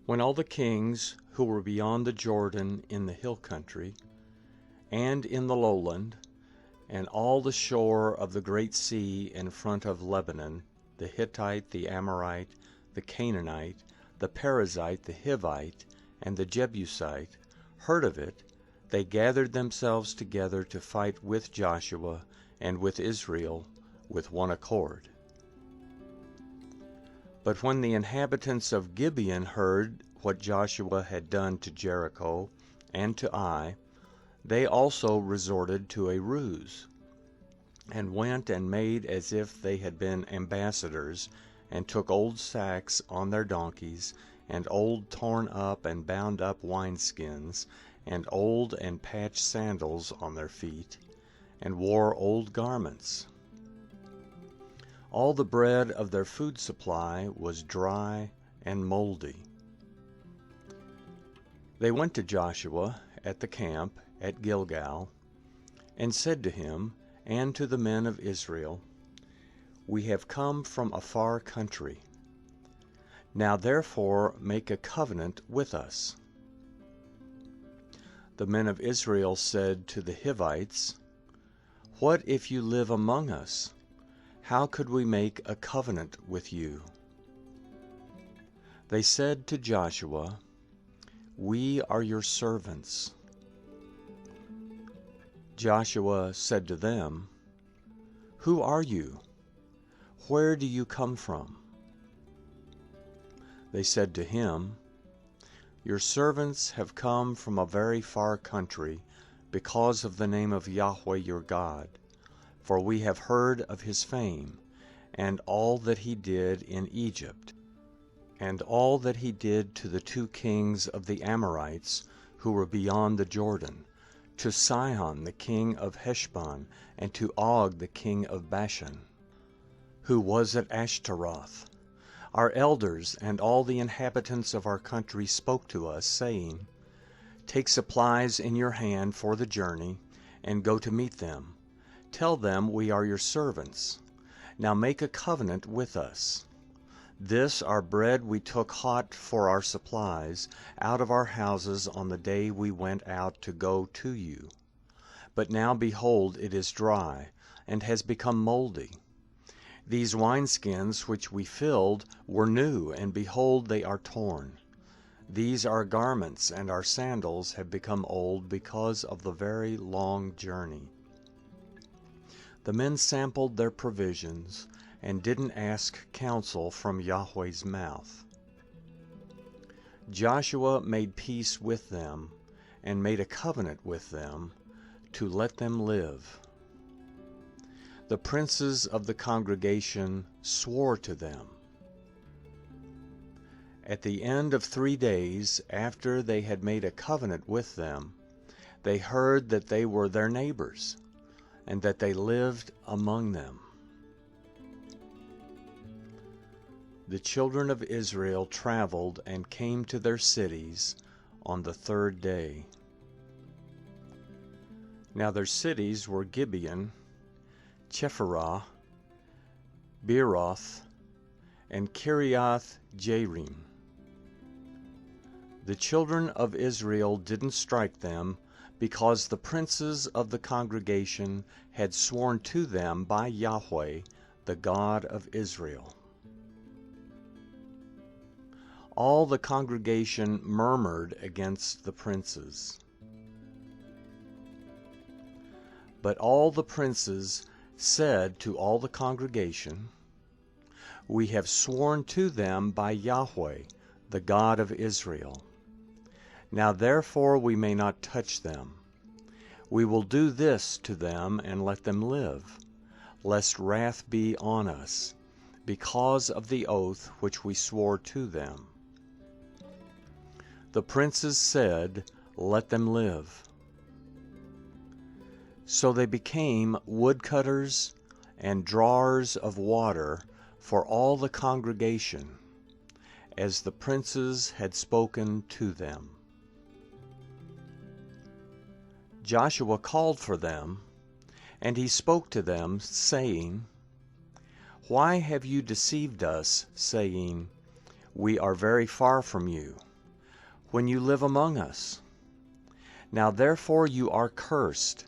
When all the kings who were beyond the Jordan in the hill country, and in the lowland, and all the shore of the great sea in front of Lebanon, the Hittite, the Amorite, the Canaanite, the Perizzite, the Hivite, and the Jebusite, heard of it, they gathered themselves together to fight with Joshua and with Israel with one accord. But when the inhabitants of Gibeon heard what Joshua had done to Jericho and to Ai, they also resorted to a ruse, and went and made as if they had been ambassadors, and took old sacks on their donkeys, and old torn up and bound up wineskins, and old and patched sandals on their feet, and wore old garments. All the bread of their food supply was dry and moldy. They went to Joshua at the camp at Gilgal, and said to him and to the men of Israel, "We have come from a far country. Now therefore make a covenant with us." The men of Israel said to the Hivites, "What if you live among us? How could we make a covenant with you?" They said to Joshua, "We are your servants." Joshua said to them, "Who are you? Where do you come from?" They said to him, "Your servants have come from a very far country because of the name of Yahweh your God, for we have heard of his fame, and all that he did in Egypt, and all that he did to the 2 kings of the Amorites who were beyond the Jordan, to Sihon the king of Heshbon, and to Og the king of Bashan, who was at Ashtaroth. Our elders and all the inhabitants of our country spoke to us, saying, 'Take supplies in your hand for the journey, and go to meet them. Tell them we are your servants. Now make a covenant with us. This our bread we took hot for our supplies out of our houses on the day we went out to go to you. But now behold, it is dry, and has become moldy. These wineskins which we filled were new, and behold, they are torn. These our garments and our sandals have become old because of the very long journey.' The men sampled their provisions, and didn't ask counsel from Yahweh's mouth. Joshua made peace with them, and made a covenant with them, to let them live. The princes of the congregation swore to them. At the end of 3 days, after they had made a covenant with them, they heard that they were their neighbors, and that they lived among them. The children of Israel traveled and came to their cities on the 3rd day. Now their cities were Gibeon, Chephirah, Beeroth, and Kiriath Jearim. The children of Israel didn't strike them, because the princes of the congregation had sworn to them by Yahweh, the God of Israel. All the congregation murmured against the princes. But all the princes said to all the congregation, "We have sworn to them by Yahweh, the God of Israel. Now therefore we may not touch them. We will do this to them and let them live, lest wrath be on us, because of the oath which we swore to them." The princes said, "Let them live." So they became woodcutters and drawers of water for all the congregation, as the princes had spoken to them. Joshua called for them, and he spoke to them, saying, "Why have you deceived us, saying, 'We are very far from you'? when you live among us. Now therefore you are cursed,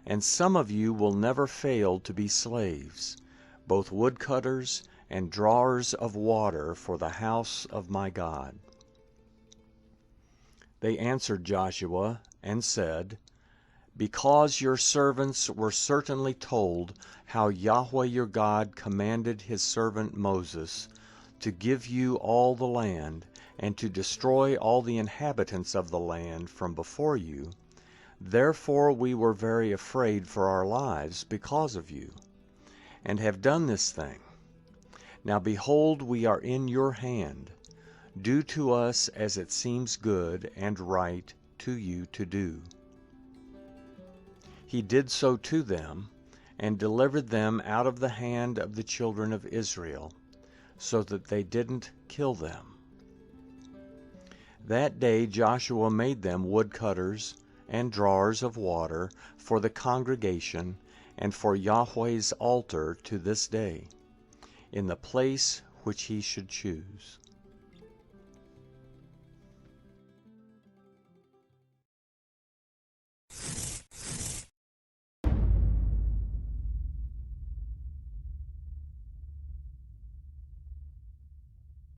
and some of you will never fail to be slaves, both woodcutters and drawers of water for the house of my God." They answered Joshua and said, "Because your servants were certainly told how Yahweh your God commanded his servant Moses to give you all the land, and to destroy all the inhabitants of the land from before you, therefore we were very afraid for our lives because of you, and have done this thing. Now behold, we are in your hand. Do to us as it seems good and right to you to do." He did so to them, and delivered them out of the hand of the children of Israel, so that they didn't kill them. That day Joshua made them woodcutters and drawers of water for the congregation and for Yahweh's altar to this day, in the place which he should choose.